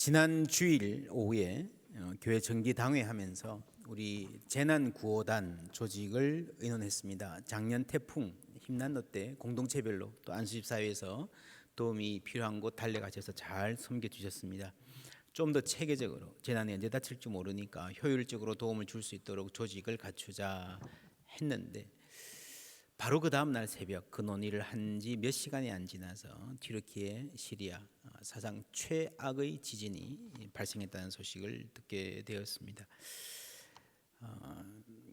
지난 주일 오후에 교회 정기당회 하면서 우리 재난구호단 조직을 의논했습니다. 작년 태풍 힘난로 때 공동체별로 또 안수집사회에서 도움이 필요한 곳 달려가셔서 잘 섬겨주셨습니다. 좀 더 체계적으로 재난이 언제 닥칠지 모르니까 효율적으로 도움을 줄 수 있도록 조직을 갖추자 했는데 바로 그 다음날 새벽 그 논의를 한 지 몇 시간이 안 지나서 튀르키예 시리아 사상 최악의 지진이 발생했다는 소식을 듣게 되었습니다.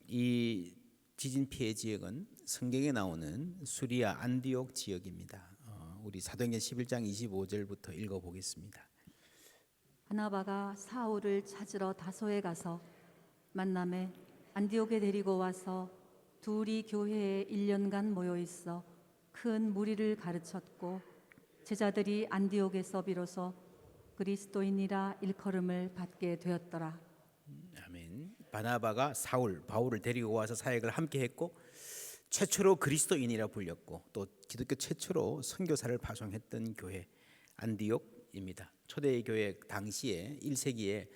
이 지진 피해 지역은 성경에 나오는 수리아 안디옥 지역입니다. 우리 사도행전 11장 25절부터 읽어보겠습니다. 바나바가 사울을 찾으러 다소에 가서 만남에 안디옥에 데리고 와서 둘이 교회에 1년간 모여 있어 큰 무리를 가르쳤고 제자들이 안디옥에서 비로소 그리스도인이라 일컬음을 받게 되었더라. 아멘. 바나바가 바울을 데리고 와서 사역을 함께 했고 최초로 그리스도인이라 불렸고 또 기독교 최초로 선교사를 파송했던 교회 안디옥입니다. 초대교회 당시에 1세기에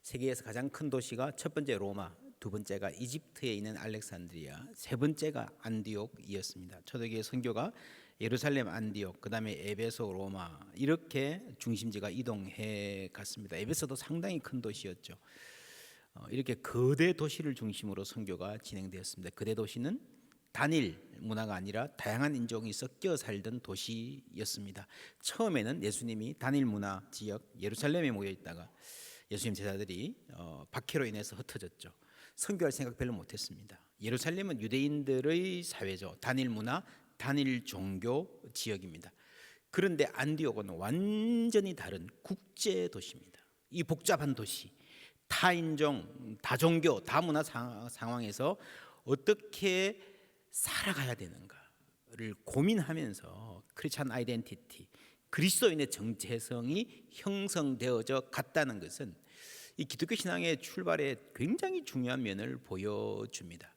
세계에서 가장 큰 도시가 첫 번째 로마, 두 번째가 이집트에 있는 알렉산드리아, 세 번째가 안디옥이었습니다. 초대교회 선교가 예루살렘, 안디옥, 그다음에 에베소, 로마 이렇게 중심지가 이동해 갔습니다. 에베소도 상당히 큰 도시였죠. 이렇게 거대 도시를 중심으로 선교가 진행되었습니다. 거대 도시는 단일 문화가 아니라 다양한 인종이 섞여 살던 도시였습니다. 처음에는 예수님이 단일 문화 지역 예루살렘에 모여 있다가 예수님 제자들이 박해로 인해서 흩어졌죠. 선교할 생각 별로 못했습니다. 예루살렘은 유대인들의 사회죠. 단일 문화, 단일 종교 지역입니다. 그런데 안디옥은 완전히 다른 국제 도시입니다. 이 복잡한 도시, 타인종, 다종교, 다문화 상황에서 어떻게 살아가야 되는가를 고민하면서 크리스찬 아이덴티티, 그리스도인의 정체성이 형성되어져 갔다는 것은 이 기독교 신앙의 출발에 굉장히 중요한 면을 보여줍니다.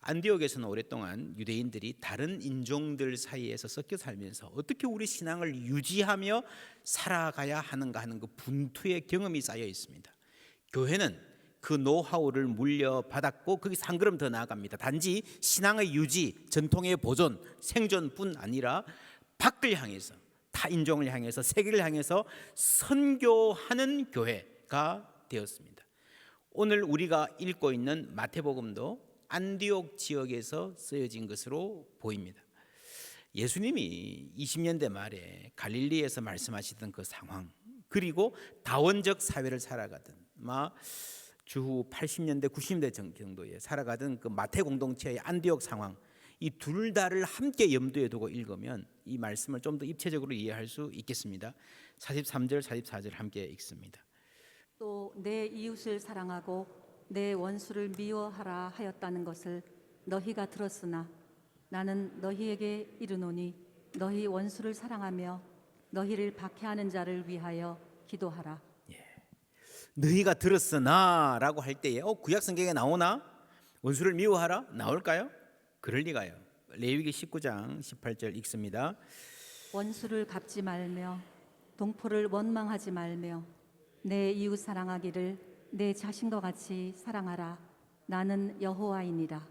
안디옥에서는 오랫동안 유대인들이 다른 인종들 사이에서 섞여 살면서 어떻게 우리 신앙을 유지하며 살아가야 하는가 하는 그 분투의 경험이 쌓여 있습니다. 교회는 그 노하우를 물려받았고 거기서 한 걸음 더 나아갑니다. 단지 신앙의 유지, 전통의 보존, 생존뿐 아니라 밖을 향해서, 타인종을 향해서, 세계를 향해서 선교하는 교회가 되었습니다. 오늘 우리가 읽고 있는 마태복음도 안디옥 지역에서 쓰여진 것으로 보입니다. 예수님이 20년대 말에 갈릴리에서 말씀하시던 그 상황, 그리고 다원적 사회를 살아가던 주후 80년대 90년대 정도에 살아가던 그 마태 공동체의 안디옥 상황, 이 둘 다를 함께 염두에 두고 읽으면 이 말씀을 좀 더 입체적으로 이해할 수 있겠습니다. 43절 44절 함께 읽습니다. 또 내 이웃을 사랑하고 내 원수를 미워하라 하였다는 것을 너희가 들었으나 나는 너희에게 이르노니 너희 원수를 사랑하며 너희를 박해하는 자를 위하여 기도하라. 너희가 들었으나 라고 할 때에 구약 성경에 나오나? 원수를 미워하라? 나올까요? 그럴 리가요. 레위기 19장 18절 읽습니다. 원수를 갚지 말며 동포를 원망하지 말며 내 이웃 사랑하기를 내 자신과 같이 사랑하라. 나는 여호와이니라.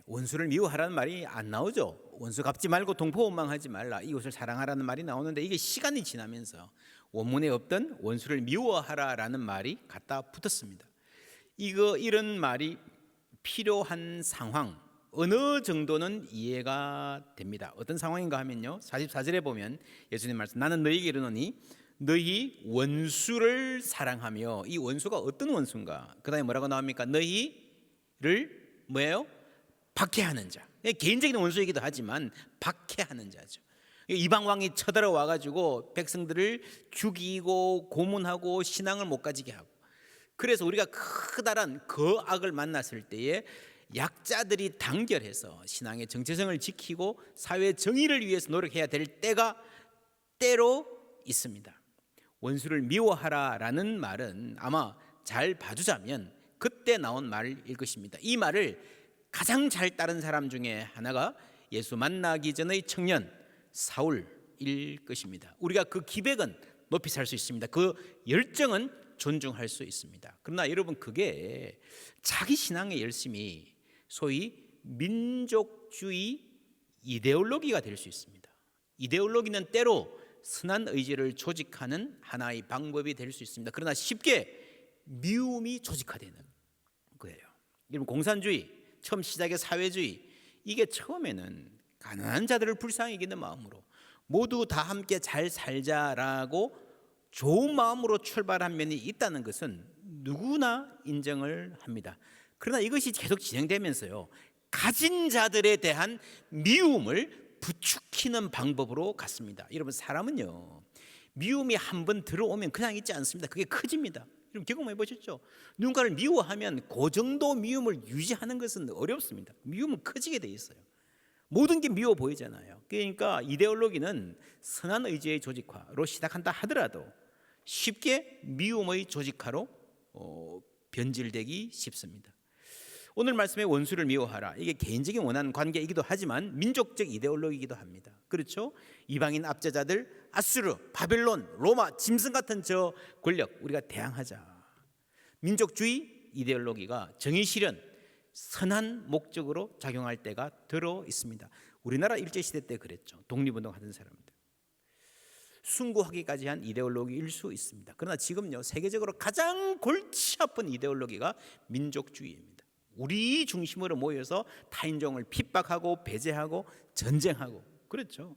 원수를 미워하라는 말이 안 나오죠. 원수 갚지 말고 동포 원망하지 말라, 이웃을 사랑하라는 말이 나오는데 이게 시간이 지나면서 원문에 없던 원수를 미워하라라는 말이 갖다 붙었습니다. 이런 말이 필요한 상황 어느 정도는 이해가 됩니다. 어떤 상황인가 하면요, 44절에 보면 예수님 말씀, 나는 너희에게 이르노니 너희 원수를 사랑하며, 이 원수가 어떤 원수인가? 그 다음에 뭐라고 나옵니까? 너희를 뭐예요? 박해하는 자. 개인적인 원수이기도 하지만 박해하는 자죠. 이방 왕이 쳐들어와 가지고 백성들을 죽이고 고문하고 신앙을 못 가지게 하고, 그래서 우리가 커다란 그 악을 만났을 때에 약자들이 단결해서 신앙의 정체성을 지키고 사회 정의를 위해서 노력해야 될 때가 때로 있습니다. 원수를 미워하라라는 말은 아마 잘 봐주자면 그때 나온 말일 것입니다. 이 말을 가장 잘 따른 사람 중에 하나가 예수 만나기 전의 청년 사울일 것입니다. 우리가 그 기백은 높이 살 수 있습니다. 그 열정은 존중할 수 있습니다. 그러나 여러분, 그게 자기 신앙의 열심이 소위 민족주의 이데올로기가 될 수 있습니다. 이데올로기는 때로 선한 의지를 조직하는 하나의 방법이 될 수 있습니다. 그러나 쉽게 미움이 조직화되는 거예요. 여러분, 공산주의 처음 시작의 사회주의, 이게 처음에는 가난한 자들을 불쌍히 여기는 마음으로 모두 다 함께 잘 살자라고 좋은 마음으로 출발한 면이 있다는 것은 누구나 인정을 합니다. 그러나 이것이 계속 진행되면서요, 가진 자들에 대한 미움을 부추기는 방법으로 갔습니다. 여러분, 사람은요, 미움이 한번 들어오면 그냥 있지 않습니다. 그게 커집니다. 여러분, 경험해 보셨죠? 누군가를 미워하면 그 정도 미움을 유지하는 것은 어렵습니다. 미움은 커지게 돼 있어요. 모든 게 미워 보이잖아요. 그러니까 이데올로기는 선한 의지의 조직화로 시작한다 하더라도 쉽게 미움의 조직화로 변질되기 쉽습니다. 오늘 말씀의 원수를 미워하라, 이게 개인적인 원하는 관계이기도 하지만 민족적 이데올로기이기도 합니다. 그렇죠? 이방인 압제자들, 아수르, 바벨론, 로마, 짐승 같은 저 권력, 우리가 대항하자. 민족주의 이데올로기가 정의 실현, 선한 목적으로 작용할 때가 들어 있습니다. 우리나라 일제시대 때 그랬죠. 독립운동 하던 사람들, 숭고하기까지 한 이데올로기일 수 있습니다. 그러나 지금요, 세계적으로 가장 골치 아픈 이데올로기가 민족주의입니다. 우리 중심으로 모여서 타인종을 핍박하고 배제하고 전쟁하고, 그렇죠?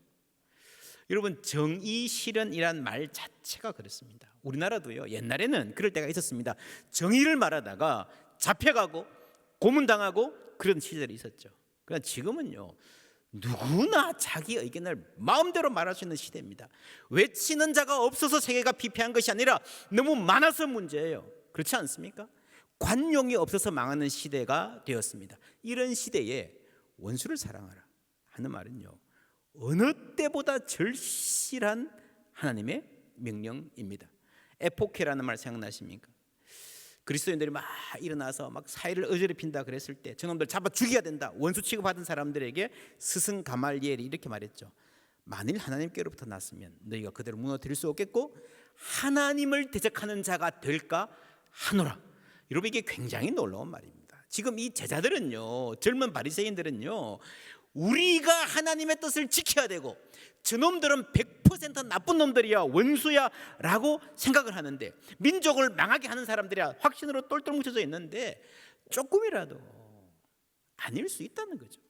여러분, 정의 실현이란 말 자체가 그렇습니다. 우리나라도요, 옛날에는 그럴 때가 있었습니다. 정의를 말하다가 잡혀가고 고문당하고 그런 시절이 있었죠. 그러나 지금은요, 누구나 자기 의견을 마음대로 말할 수 있는 시대입니다. 외치는 자가 없어서 세계가 피폐한 것이 아니라 너무 많아서 문제예요. 그렇지 않습니까? 관용이 없어서 망하는 시대가 되었습니다. 이런 시대에 원수를 사랑하라 하는 말은요, 어느 때보다 절실한 하나님의 명령입니다. 에포케라는 말 생각나십니까? 그리스도인들이 막 일어나서 막 사회를 어지럽힌다 그랬을 때 저놈들 잡아 죽여야 된다, 원수 취급받은 사람들에게 스승 가말리엘이 이렇게 말했죠. 만일 하나님께로부터 났으면 너희가 그대로 무너뜨릴 수 없겠고 하나님을 대적하는 자가 될까 하노라. 여러분, 이게 굉장히 놀라운 말입니다. 지금 이 제자들은요, 젊은 바리새인들은요, 우리가 하나님의 뜻을 지켜야 되고 저놈들은 100% 나쁜 놈들이야, 원수야 라고 생각을 하는데, 민족을 망하게 하는 사람들이야 확신으로 똘똘 뭉쳐져 있는데 조금이라도 아닐 수 있다는 거죠.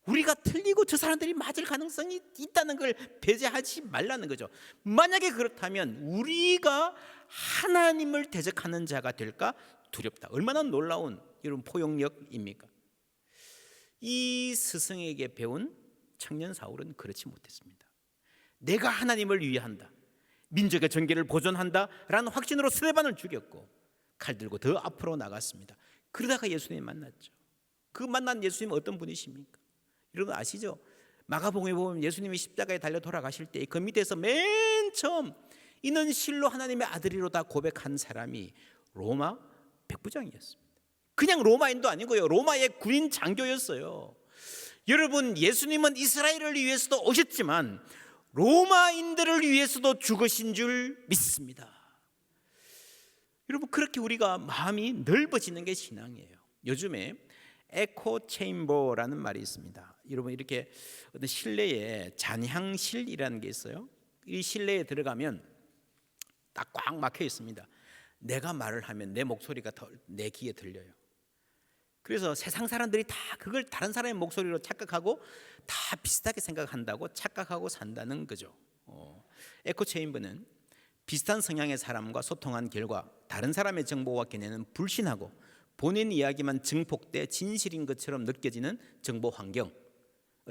우리가 틀리고 저 사람들이 맞을 가능성이 있다는 걸 배제하지 말라는 거죠. 만약에 그렇다면 우리가 하나님을 대적하는 자가 될까 두렵다. 얼마나 놀라운 이런 포용력입니까? 이 스승에게 배운 청년 사울은 그렇지 못했습니다. 내가 하나님을 위한다, 민족의 전계를 보존한다 라는 확신으로 스데반을 죽였고 칼 들고 더 앞으로 나갔습니다. 그러다가 예수님 만났죠. 그 만난 예수님 어떤 분이십니까? 여러분 아시죠? 마가복음에 보면 예수님이 십자가에 달려 돌아가실 때 그 밑에서 맨 처음 이는 실로 하나님의 아들이로다 고백한 사람이 로마 백부장이었습니다. 그냥 로마인도 아니고요, 로마의 군인 장교였어요. 여러분, 예수님은 이스라엘을 위해서도 오셨지만 로마인들을 위해서도 죽으신 줄 믿습니다. 여러분, 그렇게 우리가 마음이 넓어지는 게 신앙이에요. 요즘에 에코 체인버라는 말이 있습니다. 여러분, 이렇게 어떤 실내에 잔향실이라는 게 있어요. 이 실내에 들어가면 딱 꽉 막혀 있습니다. 내가 말을 하면 내 목소리가 내 귀에 들려요. 그래서 세상 사람들이 다 그걸 다른 사람의 목소리로 착각하고 다 비슷하게 생각한다고 착각하고 산다는 거죠. 에코 체인버는 비슷한 성향의 사람과 소통한 결과 다른 사람의 정보와 견해는 불신하고 본인 이야기만 증폭돼 진실인 것처럼 느껴지는 정보 환경을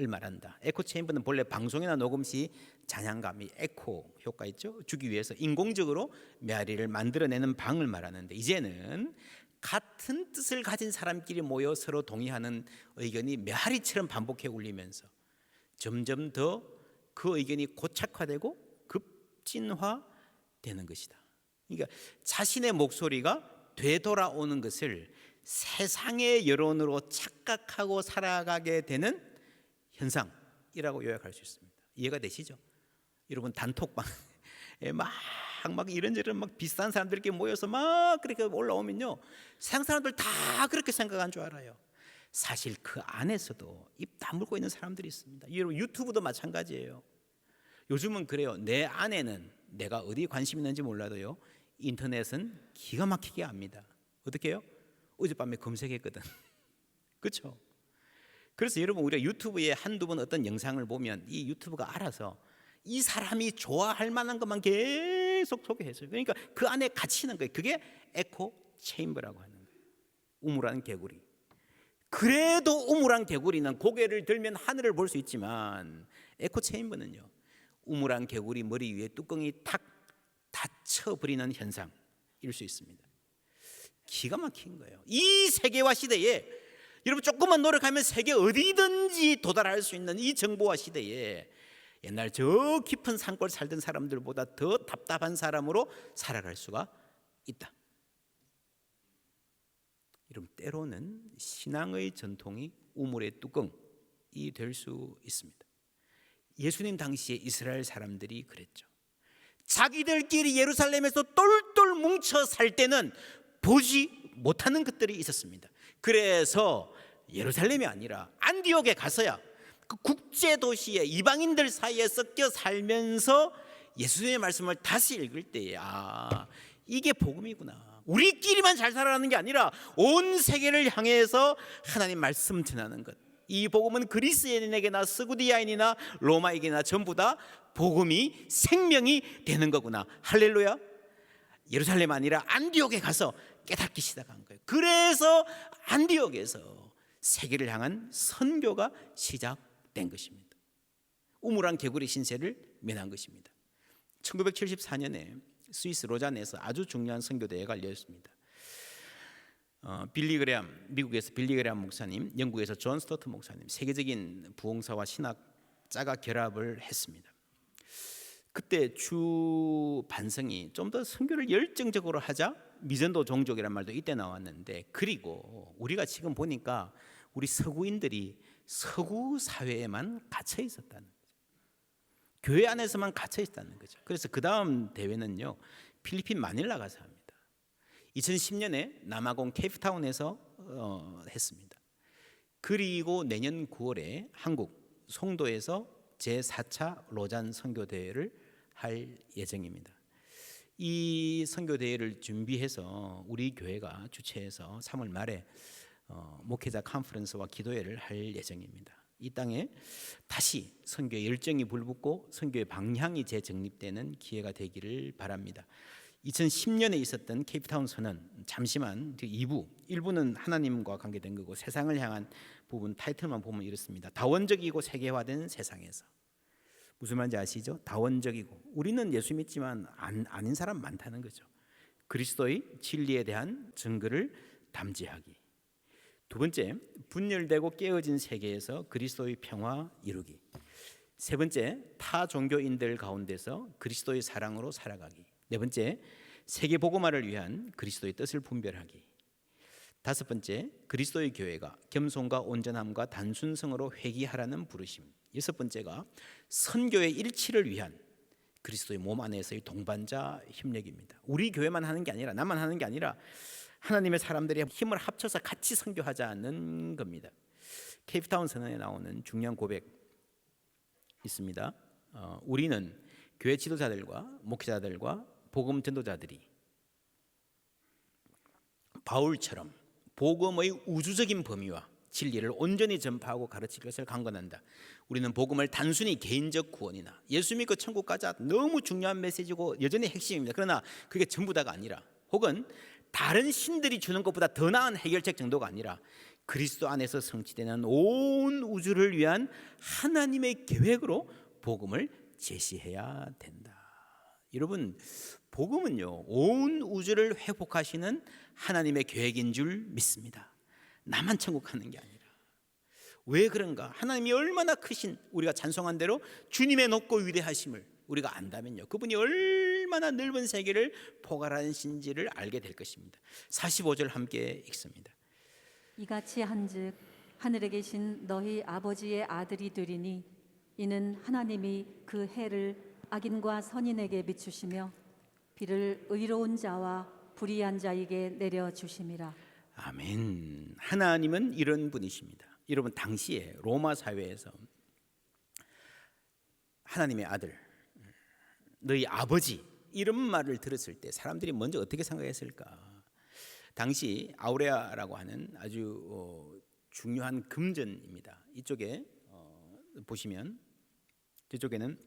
말한다. 에코 체인버는 본래 방송이나 녹음 시 잔향감이 에코 효과 있죠, 주기 위해서 인공적으로 메아리를 만들어내는 방을 말하는데, 이제는 같은 뜻을 가진 사람끼리 모여 서로 동의하는 의견이 메아리처럼 반복해 울리면서 점점 더 그 의견이 고착화되고 급진화되는 것이다. 그러니까 자신의 목소리가 되돌아오는 것을 세상의 여론으로 착각하고 살아가게 되는 현상이라고 요약할 수 있습니다. 이해가 되시죠? 여러분, 단톡방 막 이런저런 막 비싼 사람들끼리 모여서 막 그렇게 올라오면요, 세상 사람들 다 그렇게 생각한 줄 알아요. 사실 그 안에서도 입 다물고 있는 사람들이 있습니다. 여러분, 유튜브도 마찬가지예요. 요즘은 그래요. 내 안에는 내가 어디에 관심 있는지 몰라도요, 인터넷은 기가 막히게 압니다. 어떻게 해요? 어젯밤에 검색했거든. 그렇죠? 그래서 여러분, 우리가 유튜브에 한두 번 어떤 영상을 보면 이 유튜브가 알아서 이 사람이 좋아할 만한 것만 계속 소개해줘요. 그러니까 그 안에 갇히는 거예요. 그게 에코 체인버라고 하는 거예요. 우물안 개구리. 그래도 우물안 개구리는 고개를 들면 하늘을 볼 수 있지만, 에코 체인버는요, 우물안 개구리 머리 위에 뚜껑이 탁 닫혀버리는 현상일 수 있습니다. 기가 막힌 거예요. 이 세계화 시대에 여러분, 조금만 노력하면 세계 어디든지 도달할 수 있는 이 정보화 시대에 옛날 저 깊은 산골 살던 사람들보다 더 답답한 사람으로 살아갈 수가 있다. 여러분, 때로는 신앙의 전통이 우물의 뚜껑이 될 수 있습니다. 예수님 당시에 이스라엘 사람들이 그랬죠. 자기들끼리 예루살렘에서 똘똘 뭉쳐 살 때는 보지 못하는 것들이 있었습니다. 그래서 예루살렘이 아니라 안디옥에 가서야 그 국제 도시에 이방인들 사이에 섞여 살면서 예수님의 말씀을 다시 읽을 때에, 이게 복음이구나. 우리끼리만 잘 살아가는 게 아니라 온 세계를 향해서 하나님 말씀 전하는 것. 이 복음은 그리스인에게나 스구디아인이나 로마에게나 전부 다 복음이 생명이 되는 거구나. 할렐루야. 예루살렘 아니라 안디옥에 가서 깨닫기 시작한 거예요. 그래서 안디옥에서 세계를 향한 선교가 시작된 것입니다. 우물안 개구리 신세를 면한 것입니다. 1974년에 스위스 로잔에서 아주 중요한 선교대회가 열렸습니다. 빌리 그레암, 미국에서 빌리 그레암 목사님, 영국에서 존 스토트 목사님, 세계적인 부흥사와 신학자가 결합을 했습니다. 그때 주 반성이 좀 더 선교를 열정적으로 하자, 미전도 종족이란 말도 이때 나왔는데, 그리고 우리가 지금 보니까 우리 서구인들이 서구 사회에만 갇혀 있었다는 거죠. 교회 안에서만 갇혀 있다는 거죠. 그래서 그 다음 대회는요, 필리핀 마닐라 가서 합니다. 2010년에 남아공 케이프타운에서 했습니다. 그리고 내년 9월에 한국 송도에서 제4차 로잔 선교대회를 할 예정입니다. 이 선교대회를 준비해서 우리 교회가 주최해서 3월 말에 목회자 컨퍼런스와 기도회를 할 예정입니다. 이 땅에 다시 선교의 열정이 불붙고 선교의 방향이 재정립되는 기회가 되기를 바랍니다. 2010년에 있었던 케이프타운 선언, 잠시만 2부, 1부는 하나님과 관계된 거고 세상을 향한 부분 타이틀만 보면 이렇습니다. 다원적이고 세계화된 세상에서. 무슨 말인지 아시죠? 다원적이고, 우리는 예수 믿지만 아닌 사람 많다는 거죠. 그리스도의 진리에 대한 증거를 담지하기. 두 번째, 분열되고 깨어진 세계에서 그리스도의 평화 이루기. 세 번째, 타 종교인들 가운데서 그리스도의 사랑으로 살아가기. 네 번째, 세계 복음화를 위한 그리스도의 뜻을 분별하기. 다섯 번째, 그리스도의 교회가 겸손과 온전함과 단순성으로 회개하라는 부르심. 여섯 번째가 선교의 일치를 위한 그리스도의 몸 안에서의 동반자 협력입니다. 우리 교회만 하는 게 아니라, 나만 하는 게 아니라 하나님의 사람들이 힘을 합쳐서 같이 선교하자는 겁니다. 케이프타운 선언에 나오는 중요한 고백 있습니다. 우리는 교회 지도자들과 목회자들과 복음 전도자들이 바울처럼 복음의 우주적인 범위와 진리를 온전히 전파하고 가르칠 것을 강건한다. 우리는 복음을 단순히 개인적 구원이나 예수 믿고 천국 가자, 너무 중요한 메시지고 여전히 핵심입니다. 그러나 그게 전부 다가 아니라, 혹은 다른 신들이 주는 것보다 더 나은 해결책 정도가 아니라 그리스도 안에서 성취되는 온 우주를 위한 하나님의 계획으로 복음을 제시해야 된다. 여러분, 복음은요, 온 우주를 회복하시는 하나님의 계획인 줄 믿습니다. 나만 천국 가는 게 아니라. 왜 그런가? 하나님이 얼마나 크신, 우리가 찬송한 대로 주님의 높고 위대하심을 우리가 안다면요, 그분이 얼마나 넓은 세계를 포괄하신지를 알게 될 것입니다. 45절 함께 읽습니다. 이같이 한즉 하늘에 계신 너희 아버지의 아들이 되리니 이는 하나님이 그 해를 악인과 선인에게 비추시며 비를 의로운 자와 불의한 자에게 내려 주심이라. 아멘. 하나님은 이런 분이십니다. 여러분, 당시에 로마 사회에서 하나님의 아들, 너희 아버지 이런 말을 들었을 때 사람들이 먼저 어떻게 생각했을까? 당시 아우레아라고 하는 아주 중요한 금전입니다. 이쪽에 보시면 저쪽에는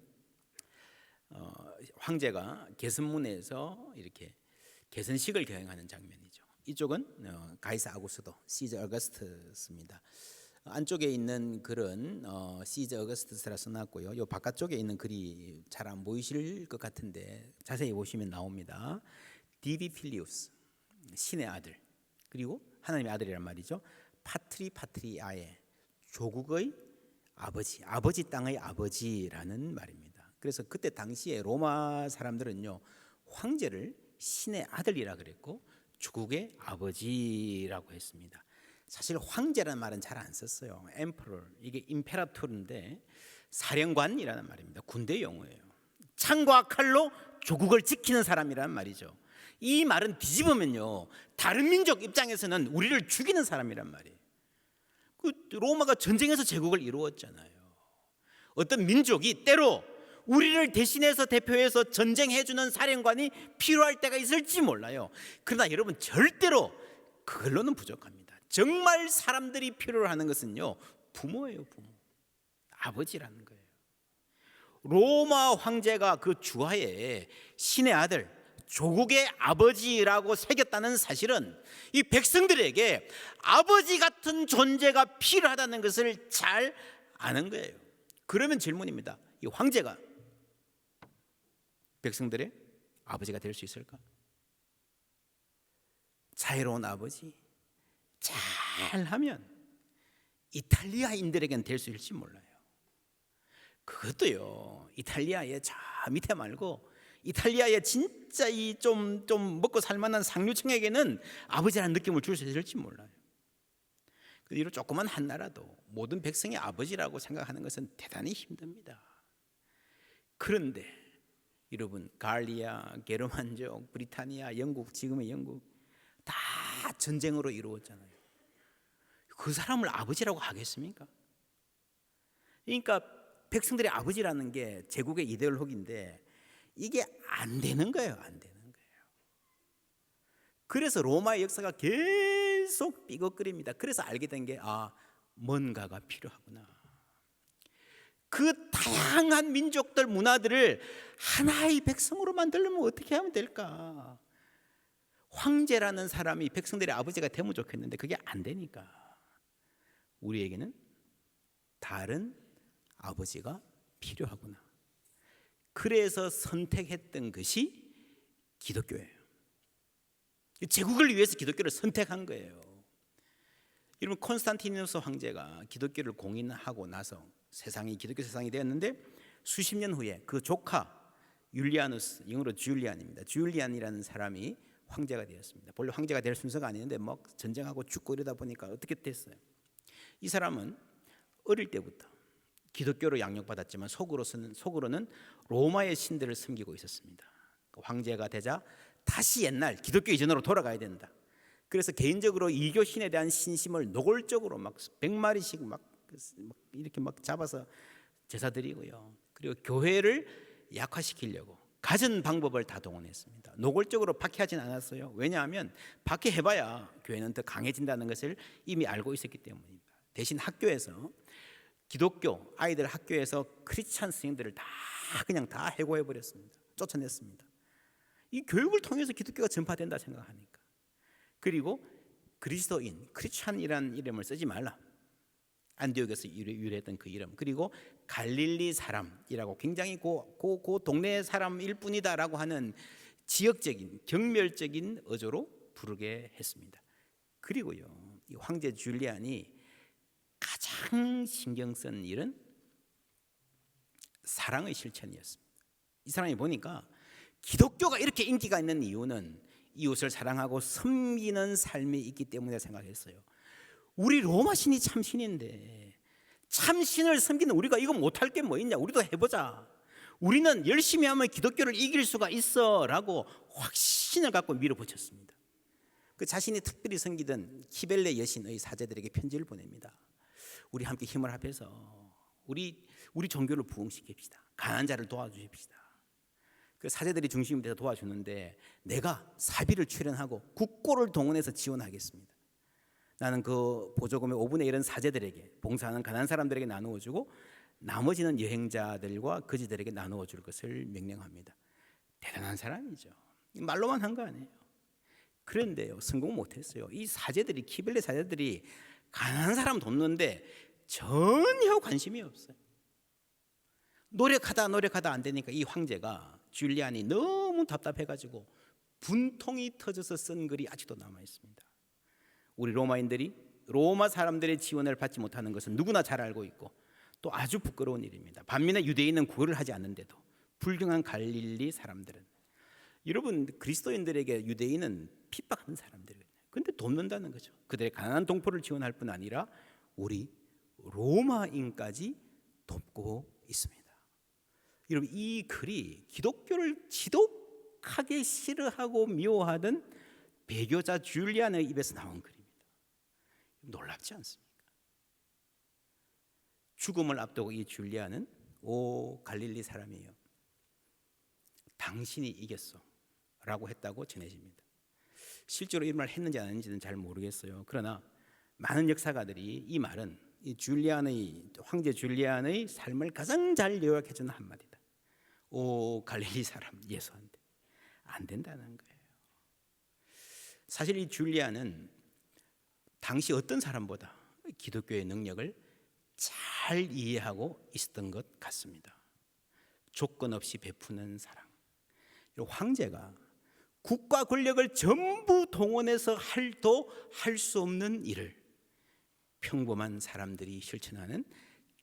황제가 개선문에서 이렇게 개선식을 경영하는 장면이죠. 이쪽은 가이사 아구스도, 시저 어거스터스입니다. 안쪽에 있는 글은 시저 어거스터스라 써놨고요. 요 바깥쪽에 있는 글이 잘 안 보이실 것 같은데 자세히 보시면 나옵니다. 디비 필리우스, 신의 아들, 그리고 하나님의 아들이란 말이죠. 파트리아의, 조국의 아버지, 아버지 땅의 아버지라는 말입니다. 그래서 그때 당시에 로마 사람들은요, 황제를 신의 아들이라 그랬고 조국의 아버지라고 했습니다. 사실 황제라는 말은 잘 안 썼어요. 엠퍼러, 이게 임페라토르인데 사령관이라는 말입니다. 군대 용어예요. 창과 칼로 조국을 지키는 사람이라는 말이죠. 이 말은 뒤집으면요, 다른 민족 입장에서는 우리를 죽이는 사람이란 말이에요. 그 로마가 전쟁에서 제국을 이루었잖아요. 어떤 민족이 때로 우리를 대신해서 대표해서 전쟁해주는 사령관이 필요할 때가 있을지 몰라요. 그러나 여러분, 절대로 그걸로는 부족합니다. 정말 사람들이 필요로 하는 것은요, 부모예요. 부모, 아버지라는 거예요. 로마 황제가 그 주하에 신의 아들, 조국의 아버지라고 새겼다는 사실은 이 백성들에게 아버지 같은 존재가 필요하다는 것을 잘 아는 거예요. 그러면 질문입니다. 이 황제가 백성들의 아버지가 될 수 있을까? 자애로운 아버지, 잘하면 이탈리아인들에겐 될 수 있을지 몰라요. 그것도요, 이탈리아의 저 밑에 말고 이탈리아의 진짜 이 좀 먹고 살만한 상류층에게는 아버지라는 느낌을 줄 수 있을지 몰라요. 이런 조그만 한 나라도 모든 백성의 아버지라고 생각하는 것은 대단히 힘듭니다. 그런데 여러분, 갈리아, 게르만족, 브리타니아, 영국, 지금의 영국 다 전쟁으로 이루어졌잖아요. 그 사람을 아버지라고 하겠습니까? 그러니까 백성들의 아버지라는 게 제국의 이데올로기인데 이게 안 되는 거예요. 안 되는 거예요. 그래서 로마의 역사가 계속 삐걱거립니다. 그래서 알게 된 게 뭔가가 필요하구나. 그 다양한 민족들, 문화들을 하나의 백성으로 만들려면 어떻게 하면 될까? 황제라는 사람이 백성들의 아버지가 되면 좋겠는데 그게 안 되니까 우리에게는 다른 아버지가 필요하구나. 그래서 선택했던 것이 기독교예요. 제국을 위해서 기독교를 선택한 거예요. 여러분, 콘스탄티누스 황제가 기독교를 공인하고 나서 세상이 기독교 세상이 되었는데 수십 년 후에 그 조카 율리아누스, 영어로 줄리안입니다. 줄리안이라는 사람이 황제가 되었습니다. 본래 황제가 될 순서가 아니었는데 전쟁하고 죽고 이러다 보니까 어떻게 됐어요? 이 사람은 어릴 때부터 기독교로 양육받았지만 속으로는 로마의 신들을 섬기고 있었습니다. 황제가 되자 다시 옛날 기독교 이전으로 돌아가야 된다. 그래서 개인적으로 이교 신에 대한 신심을 노골적으로 100마리씩 이렇게 잡아서 제사 드리고요. 그리고 교회를 약화시키려고 갖은 방법을 다 동원했습니다. 노골적으로 박해하진 않았어요. 왜냐하면 박해해봐야 교회는 더 강해진다는 것을 이미 알고 있었기 때문입니다. 대신 학교에서 기독교 아이들 학교에서 크리스찬 스님들을 그냥 다 해고해버렸습니다. 쫓아냈습니다. 이 교육을 통해서 기독교가 전파된다 생각하니까. 그리고 그리스도인, 크리스찬이라는 이름을 쓰지 말라. 안디옥에서 유래했던 그 이름. 그리고 갈릴리 사람이라고 굉장히 그 동네 사람일 뿐이다라고 하는 지역적인 경멸적인 어조로 부르게 했습니다. 그리고요, 이 황제 줄리안이 가장 신경 쓴 일은 사랑의 실천이었습니다. 이 사람이 보니까 기독교가 이렇게 인기가 있는 이유는 이웃을 사랑하고 섬기는 삶이 있기 때문에 생각했어요. 우리 로마 신이 참신인데 참신을 섬기는 우리가 이거 못할 게 뭐 있냐? 우리도 해보자. 우리는 열심히 하면 기독교를 이길 수가 있어라고 확신을 갖고 밀어붙였습니다. 그 자신이 특별히 섬기던 키벨레 여신의 사제들에게 편지를 보냅니다. 우리 함께 힘을 합해서 우리 종교를 부흥시킵시다. 가난한 자를 도와주십시다. 그 사제들이 중심이 돼서 도와주는데 내가 사비를 출연하고 국고를 동원해서 지원하겠습니다. 나는 그 보조금의 5분의 1은 사제들에게, 봉사하는 가난한 사람들에게 나누어 주고 나머지는 여행자들과 거지들에게 나누어 줄 것을 명령합니다. 대단한 사람이죠. 말로만 한 거 아니에요. 그런데요, 성공 못했어요. 이 사제들이, 키벨레 사제들이 가난한 사람 돕는데 전혀 관심이 없어요. 노력하다 안 되니까 이 황제가, 줄리안이 너무 답답해가지고 분통이 터져서 쓴 글이 아직도 남아 있습니다. 우리 로마인들이, 로마 사람들의 지원을 받지 못하는 것은 누구나 잘 알고 있고 또 아주 부끄러운 일입니다. 반면에 유대인은 구걸을 하지 않는데도 불경한 갈릴리 사람들은, 여러분, 그리스도인들에게 유대인은 핍박하는 사람들이거든요. 그런데 돕는다는 거죠. 그들의 가난한 동포를 지원할 뿐 아니라 우리 로마인까지 돕고 있습니다. 여러분, 이 글이 기독교를 지독하게 싫어하고 미워하던 배교자 줄리안의 입에서 나온 글입니다. 놀랍지 않습니까? 죽음을 앞두고 이 줄리안은 오 갈릴리 사람이에요, 당신이 이겼어 라고 했다고 전해집니다. 실제로 이 말 했는지 안 했는지는 잘 모르겠어요. 그러나 많은 역사가들이 이 말은 이 줄리안의, 황제 줄리안의 삶을 가장 잘 요약해 주는 한마디다. 오 갈릴리 사람, 예수한테 안 된다는 거예요. 사실 이 줄리안은 당시 어떤 사람보다 기독교의 능력을 잘 이해하고 있었던 것 같습니다. 조건 없이 베푸는 사랑. 황제가 국가 권력을 전부 동원해서 해도 할 수 없는 일을 평범한 사람들이 실천하는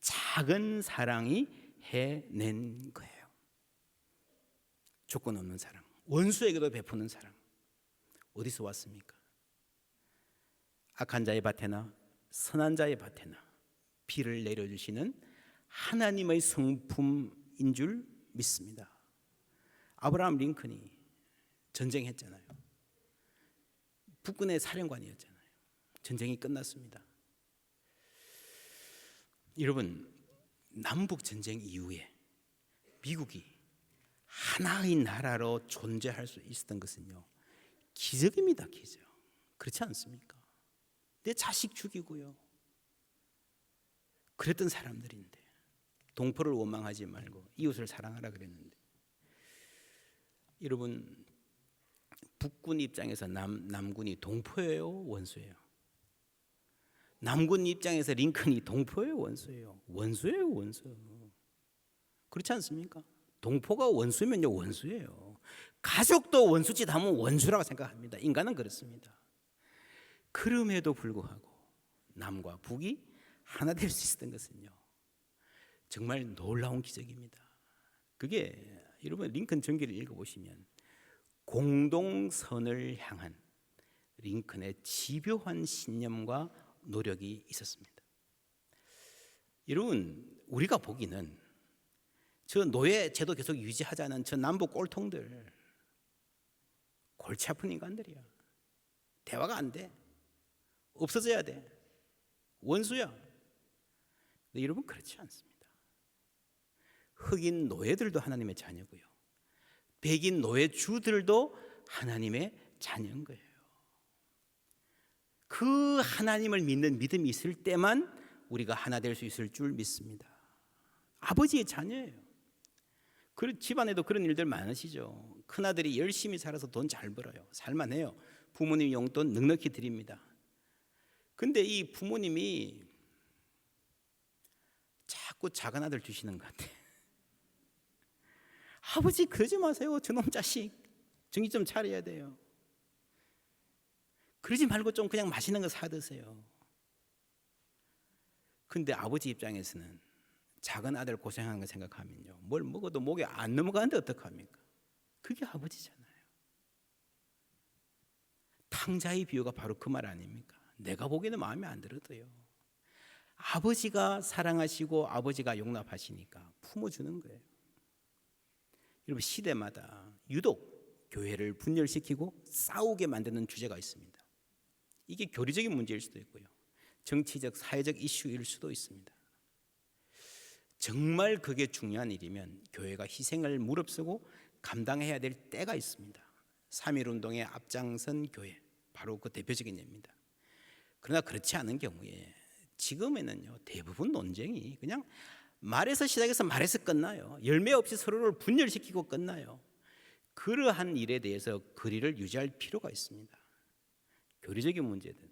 작은 사랑이 해낸 거예요. 조건 없는 사랑, 원수에게도 베푸는 사랑. 어디서 왔습니까? 악한 자의 밭에나 선한 자의 밭에나 비를 내려주시는 하나님의 성품인 줄 믿습니다. 아브라함 링컨이 전쟁했잖아요. 북군의 사령관이었잖아요. 전쟁이 끝났습니다. 여러분, 남북 전쟁 이후에 미국이 하나의 나라로 존재할 수 있었던 것은요, 기적입니다. 기적. 그렇지 않습니까? 내 자식 죽이고요, 그랬던 사람들인데, 동포를 원망하지 말고 이웃을 사랑하라 그랬는데, 여러분, 북군 입장에서 남군이 동포예요, 원수예요? 남군 입장에서 링컨이 동포예요, 원수예요? 원수예요, 원수. 그렇지 않습니까? 동포가 원수면요, 원수예요. 가족도 원수짓 하면 원수라고 생각합니다. 인간은 그렇습니다. 그럼에도 불구하고 남과 북이 하나 될 수 있었던 것은요, 정말 놀라운 기적입니다. 그게 여러분 링컨 전기를 읽어보시면 공동선을 향한 링컨의 집요한 신념과 노력이 있었습니다. 여러분, 우리가 보기는 저 노예 제도 계속 유지하자는 저 남북 꼴통들 골치 아픈 인간들이야. 대화가 안 돼. 없어져야 돼. 원수야. 근데 여러분, 그렇지 않습니다. 흑인 노예들도 하나님의 자녀고요, 백인 노예주들도 하나님의 자녀인 거예요. 그 하나님을 믿는 믿음이 있을 때만 우리가 하나 될 수 있을 줄 믿습니다. 아버지의 자녀예요. 그 집안에도 그런 일들 많으시죠. 큰아들이 열심히 살아서 돈 잘 벌어요. 살만해요. 부모님 용돈 넉넉히 드립니다. 근데 이 부모님이 자꾸 작은 아들 주시는 것 같아. 아버지 그러지 마세요. 저놈 자식 정신 좀 차려야 돼요. 그러지 말고 좀 그냥 맛있는 거 사 드세요. 근데 아버지 입장에서는 작은 아들 고생하는 거 생각하면요, 뭘 먹어도 목에 안 넘어가는데 어떡합니까? 그게 아버지잖아요. 탕자의 비유가 바로 그 말 아닙니까? 내가 보기에는 마음에 안 들어도요, 아버지가 사랑하시고 아버지가 용납하시니까 품어주는 거예요. 여러분, 시대마다 유독 교회를 분열시키고 싸우게 만드는 주제가 있습니다. 이게 교리적인 문제일 수도 있고요, 정치적, 사회적 이슈일 수도 있습니다. 정말 그게 중요한 일이면 교회가 희생을 무릅쓰고 감당해야 될 때가 있습니다. 3.1운동에 앞장선 교회, 바로 그 대표적인 예입니다. 그러나 그렇지 않은 경우에 지금에는요, 대부분 논쟁이 그냥 말에서 시작해서 말에서 끝나요. 열매 없이 서로를 분열시키고 끝나요. 그러한 일에 대해서 거리를 유지할 필요가 있습니다. 교리적인 문제든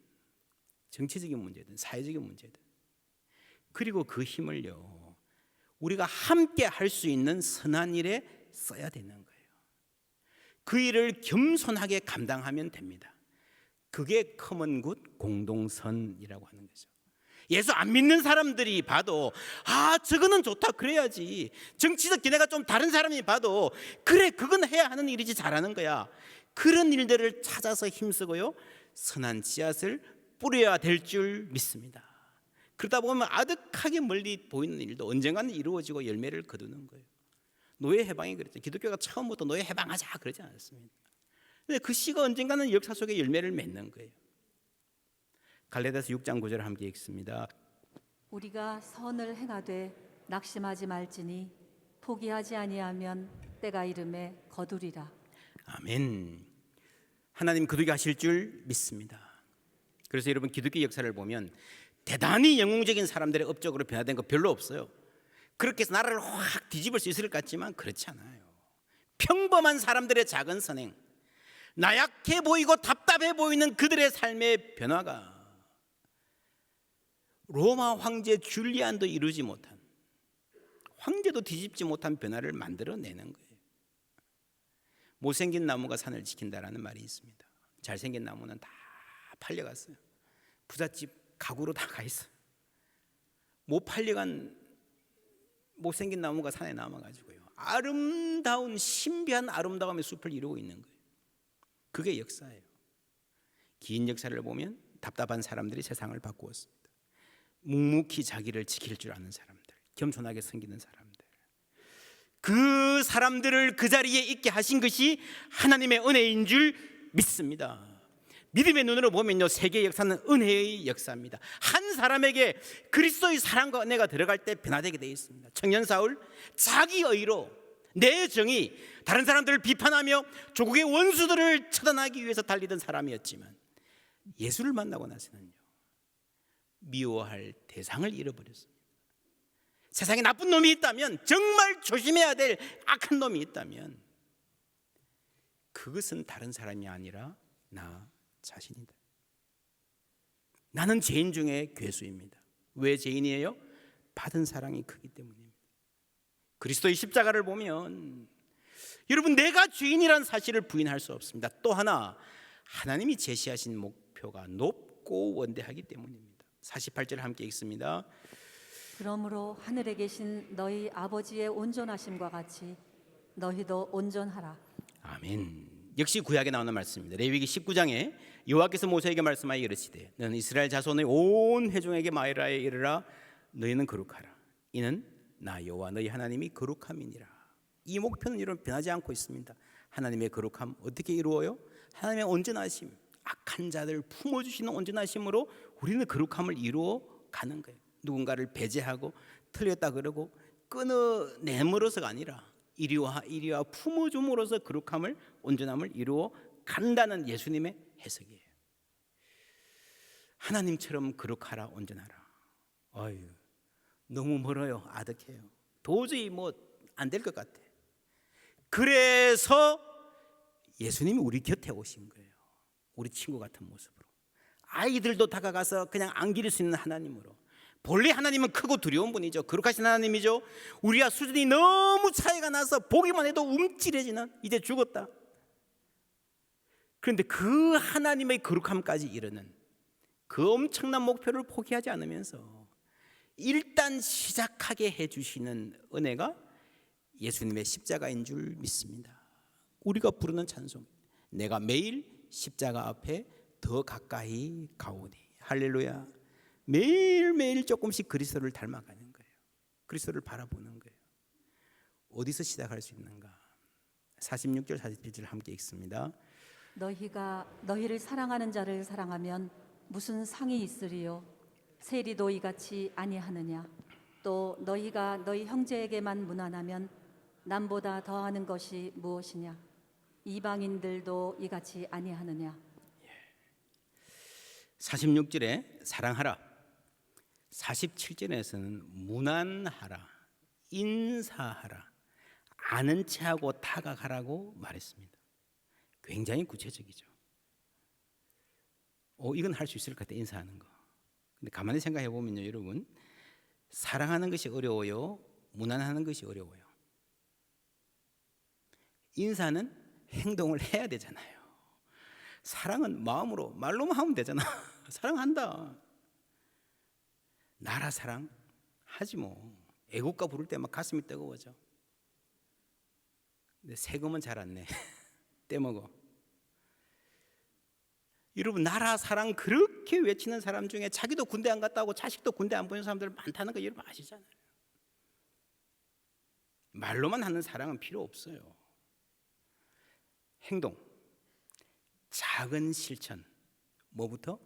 정치적인 문제든 사회적인 문제든. 그리고 그 힘을요, 우리가 함께 할 수 있는 선한 일에 써야 되는 거예요. 그 일을 겸손하게 감당하면 됩니다. 그게 커먼굿, 공동선이라고 하는 거죠. 예수 안 믿는 사람들이 봐도 저거는 좋다 그래야지, 정치적 기대가 좀 다른 사람이 봐도 그래, 그건 해야 하는 일이지, 잘하는 거야, 그런 일들을 찾아서 힘쓰고요, 선한 씨앗을 뿌려야 될 줄 믿습니다. 그러다 보면 아득하게 멀리 보이는 일도 언젠가는 이루어지고 열매를 거두는 거예요. 노예 해방이 그랬죠. 기독교가 처음부터 노예 해방하자 그러지 않았습니다. 근데 그 씨가 언젠가는 역사 속에 열매를 맺는 거예요. 갈라디아서 6장 9절 함께 읽습니다. 우리가 선을 행하되 낙심하지 말지니 포기하지 아니하면 때가 이름에 거두리라. 아멘. 하나님 거두게 하실 줄 믿습니다. 그래서 여러분, 기독교 역사를 보면 대단히 영웅적인 사람들의 업적으로 변화된 거 별로 없어요. 그렇게 해서 나라를 확 뒤집을 수 있을 것 같지만 그렇지 않아요. 평범한 사람들의 작은 선행, 나약해 보이고 답답해 보이는 그들의 삶의 변화가 로마 황제 줄리안도 이루지 못한, 황제도 뒤집지 못한 변화를 만들어내는 거예요. 못생긴 나무가 산을 지킨다라는 말이 있습니다. 잘생긴 나무는 다 팔려갔어요. 부잣집 가구로 다 가 있어요. 못 팔려간 못생긴 나무가 산에 남아가지고요, 아름다운 신비한 아름다움의 숲을 이루고 있는 거예요. 그게 역사예요. 긴 역사를 보면 답답한 사람들이 세상을 바꾸었습니다. 묵묵히 자기를 지킬 줄 아는 사람들, 겸손하게 섬기는 사람들, 그 사람들을 그 자리에 있게 하신 것이 하나님의 은혜인 줄 믿습니다. 믿음의 눈으로 보면요, 세계 역사는 은혜의 역사입니다. 한 사람에게 그리스도의 사랑과 은혜가 들어갈 때 변화되게 되어 있습니다. 청년 사울, 자기 의로 내 정의, 다른 사람들을 비판하며 조국의 원수들을 처단하기 위해서 달리던 사람이었지만 예수를 만나고 나서는요, 미워할 대상을 잃어버렸습니다. 세상에 나쁜 놈이 있다면, 정말 조심해야 될 악한 놈이 있다면 그것은 다른 사람이 아니라 나 자신이다. 나는 죄인 중에 괴수입니다. 왜 죄인이에요? 받은 사랑이 크기 때문입니다. 그리스도의 십자가를 보면 여러분, 내가 죄인이라는 사실을 부인할 수 없습니다. 또 하나, 하나님이 제시하신 목표가 높고 원대하기 때문입니다. 48절 함께 읽습니다. 그러므로 하늘에 계신 너희 아버지의 온전하심과 같이 너희도 온전하라. 아멘. 역시 구약에 나오는 말씀입니다. 레위기 19장에 여호와께서 모세에게 말씀하여 이르시되 너는 이스라엘 자손의 온 회중에게 말하여 이르라. 너희는 거룩하라. 이는 나 여호와 너희 하나님이 거룩함이니라. 이 목표는 여러분 변하지 않고 있습니다. 하나님의 거룩함 어떻게 이루어요? 하나님의 온전하심, 악한 자들 품어주시는 온전하심으로 우리는 거룩함을 이루어 가는 거예요. 누군가를 배제하고 틀렸다 그러고 끊어내므로서가 아니라 이리와 품어줌으로써 거룩함을, 온전함을 이루어 간다는 예수님의 해석이에요. 하나님처럼 거룩하라, 온전하라. 아유, 너무 멀어요. 아득해요. 도저히 안 될 것 같아. 그래서 예수님이 우리 곁에 오신 거예요. 우리 친구 같은 모습으로. 아이들도 다가가서 그냥 안길 수 있는 하나님으로. 본래 하나님은 크고 두려운 분이죠. 거룩하신 하나님이죠. 우리와 수준이 너무 차이가 나서 보기만 해도 움찔해지는, 이제 죽었다. 그런데 그 하나님의 거룩함까지 이르는 그 엄청난 목표를 포기하지 않으면서 일단 시작하게 해주시는 은혜가 예수님의 십자가인 줄 믿습니다. 우리가 부르는 찬송, 내가 매일 십자가 앞에 더 가까이 가오니. 할렐루야. 매일매일 조금씩 그리스도를 닮아가는 거예요. 그리스도를 바라보는 거예요. 어디서 시작할 수 있는가? 46절 47절 함께 읽습니다. 너희가 너희를 사랑하는 자를 사랑하면 무슨 상이 있으리요? 세리도 이같이 아니하느냐? 또 너희가 너희 형제에게만 무난하면 남보다 더하는 것이 무엇이냐? 이방인들도 이같이 아니하느냐? 46절에 사랑하라, 47절에서는 무난하라, 인사하라, 아는 체하고 타각하라고 말했습니다. 굉장히 구체적이죠. 이건 할 수 있을 것 같아, 인사하는 거. 근데 가만히 생각해 보면요, 여러분, 사랑하는 것이 어려워요, 무난하는 것이 어려워요. 인사는 행동을 해야 되잖아요. 사랑은 마음으로, 말로만 하면 되잖아. 사랑한다. 나라 사랑 하지 뭐. 애국가 부를 때 막 가슴이 뜨거워져. 근데 세금은 잘 안 내. 떼먹어. 여러분, 나라 사랑 그렇게 외치는 사람 중에 자기도 군대 안 갔다 오고 자식도 군대 안 보낸 사람들 많다는 거 여러분 아시잖아요. 말로만 하는 사랑은 필요 없어요. 행동, 작은 실천, 뭐부터?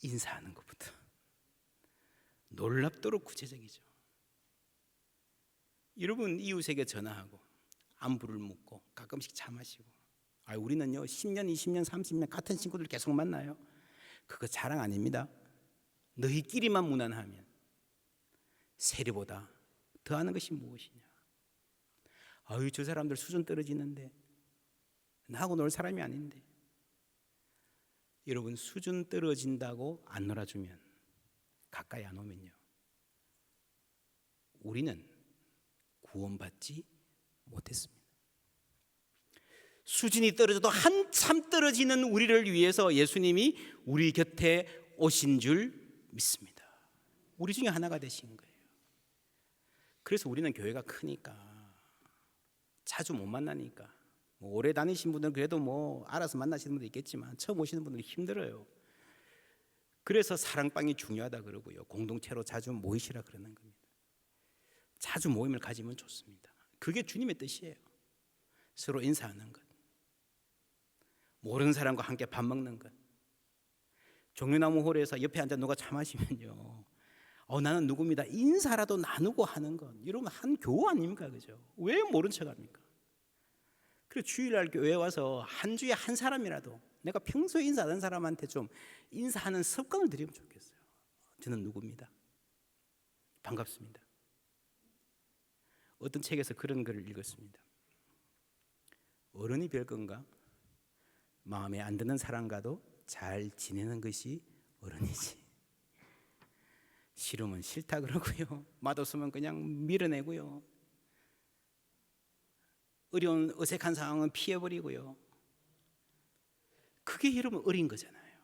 인사하는 것부터. 놀랍도록 구체적이죠. 여러분, 이웃에게 전화하고 안부를 묻고 가끔씩 차 마시고, 우리는요 10년, 20년, 30년 같은 친구들 계속 만나요. 그거 자랑 아닙니다. 너희끼리만 무난하면 세리보다 더하는 것이 무엇이냐? 저 사람들 수준 떨어지는데 나하고 놀 사람이 아닌데. 여러분, 수준 떨어진다고 안 놀아주면, 가까이 안 오면요, 우리는 구원받지 못했습니다. 수준이 떨어져도 한참 떨어지는 우리를 위해서 예수님이 우리 곁에 오신 줄 믿습니다. 우리 중에 하나가 되신 거예요. 그래서 우리는 교회가 크니까, 자주 못 만나니까, 오래 다니신 분들은 그래도 알아서 만나시는 분도 있겠지만 처음 오시는 분들은 힘들어요. 그래서 사랑방이 중요하다 그러고요, 공동체로 자주 모이시라 그러는 겁니다. 자주 모임을 가지면 좋습니다. 그게 주님의 뜻이에요. 서로 인사하는 것, 모르는 사람과 함께 밥 먹는 것. 종려나무 홀에서 옆에 앉아 누가 차 마시면요, 나는 누구입니다, 인사라도 나누고 하는 것, 여러분 한 교우 아닙니까? 그죠? 왜 모른 척 합니까? 그래서 주일날 교회 와서 한 주에 한 사람이라도 내가 평소에 인사하는 사람한테 좀 인사하는 습관을 들이면 좋겠어요. 저는 누구입니다, 반갑습니다. 어떤 책에서 그런 글을 읽었습니다. 어른이 별건가? 마음에 안 드는 사람과도 잘 지내는 것이 어른이지. 싫으면 싫다 그러고요, 맛없으면 그냥 밀어내고요, 어려운 어색한 상황은 피해버리고요. 그게 여러분 어린 거잖아요.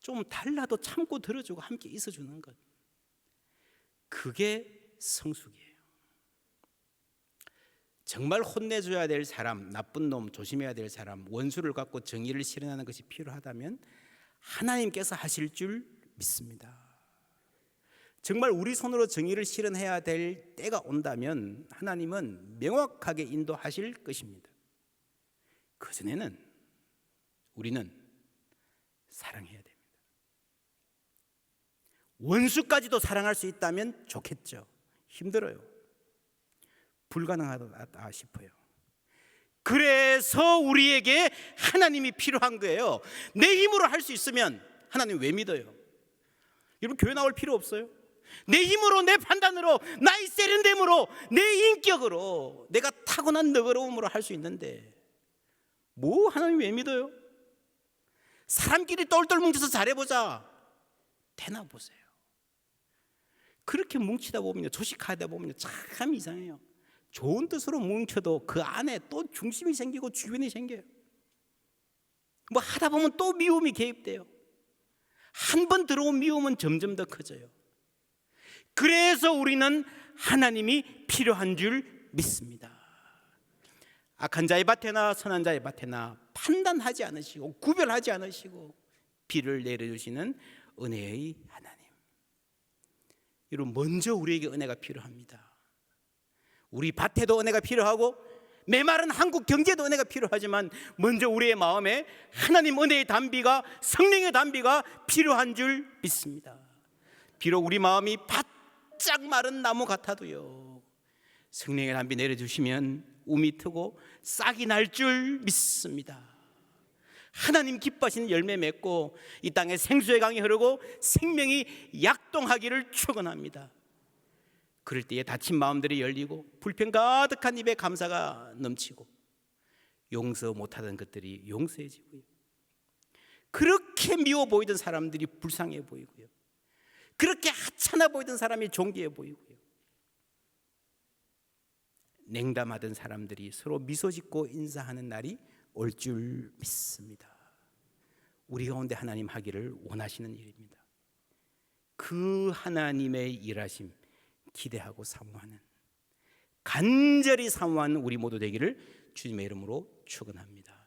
좀 달라도 참고 들어주고 함께 있어주는 것, 그게 성숙이에요. 정말 혼내줘야 될 사람, 나쁜 놈, 조심해야 될 사람, 원수를 갖고 정의를 실현하는 것이 필요하다면 하나님께서 하실 줄 믿습니다. 정말 우리 손으로 정의를 실현해야 될 때가 온다면 하나님은 명확하게 인도하실 것입니다. 그전에는 우리는 사랑해야 됩니다. 원수까지도 사랑할 수 있다면 좋겠죠. 힘들어요. 불가능하다 싶어요. 그래서 우리에게 하나님이 필요한 거예요. 내 힘으로 할 수 있으면 하나님 왜 믿어요? 여러분, 교회 나올 필요 없어요. 내 힘으로, 내 판단으로, 나의 세련됨으로, 내 인격으로, 내가 타고난 너그러움으로 할 수 있는데 뭐 하나님 왜 믿어요? 사람끼리 똘똘 뭉쳐서 잘해보자, 되나 보세요. 그렇게 뭉치다 보면요, 조직하다 보면요, 참 이상해요. 좋은 뜻으로 뭉쳐도 그 안에 또 중심이 생기고 주변이 생겨요. 뭐 하다 보면 또 미움이 개입돼요. 한 번 들어온 미움은 점점 더 커져요. 그래서 우리는 하나님이 필요한 줄 믿습니다. 악한 자의 밭에나 선한 자의 밭에나 판단하지 않으시고 구별하지 않으시고 비를 내려주시는 은혜의 하나님. 여러분, 먼저 우리에게 은혜가 필요합니다. 우리 밭에도 은혜가 필요하고 메마른 한국 경제도 은혜가 필요하지만 먼저 우리의 마음에 하나님 은혜의 단비가, 성령의 단비가 필요한 줄 믿습니다. 비록 우리 마음이 바짝 마른 나무 같아도요, 성령의 단비 내려주시면 움이 트고 싹이 날 줄 믿습니다. 하나님 기뻐하시는 열매 맺고 이 땅에 생수의 강이 흐르고 생명이 약동하기를 축원합니다. 그럴 때에 닫힌 마음들이 열리고 불평 가득한 입에 감사가 넘치고 용서 못하던 것들이 용서해지고요, 그렇게 미워 보이던 사람들이 불쌍해 보이고요, 그렇게 하찮아 보이던 사람이 존귀해 보이고요, 냉담하던 사람들이 서로 미소 짓고 인사하는 날이 올 줄 믿습니다. 우리 가운데 하나님 하기를 원하시는 일입니다. 그 하나님의 일하심 기대하고 사모하는, 간절히 사모하는 우리 모두 되기를 주님의 이름으로 축원합니다.